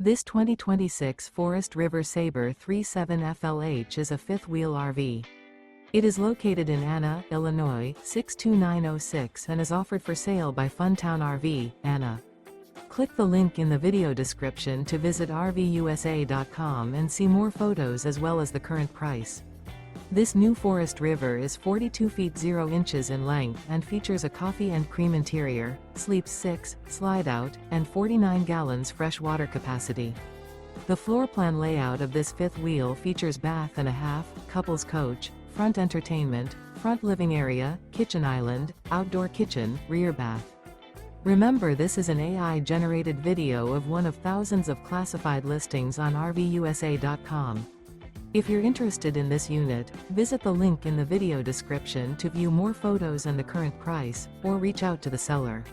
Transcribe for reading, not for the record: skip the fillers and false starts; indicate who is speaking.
Speaker 1: This 2026 Forest River Sabre 37 FLH is a fifth-wheel RV. It is located in Anna, Illinois, 62906 and is offered for sale by Funtown RV, Anna. Click the link in the video description to visit RVUSA.com and see more photos as well as the current price. This new Forest River is 42 feet 0 inches in length and features a coffee and cream interior, sleeps 6, slide-out, and 49 gallons fresh water capacity. The floor plan layout of this fifth wheel features bath and a half, couples coach, front entertainment, front living area, kitchen island, outdoor kitchen, rear bath. Remember, this is an AI-generated video of one of thousands of classified listings on RVUSA.com. If you're interested in this unit, visit the link in the video description to view more photos and the current price, or reach out to the seller.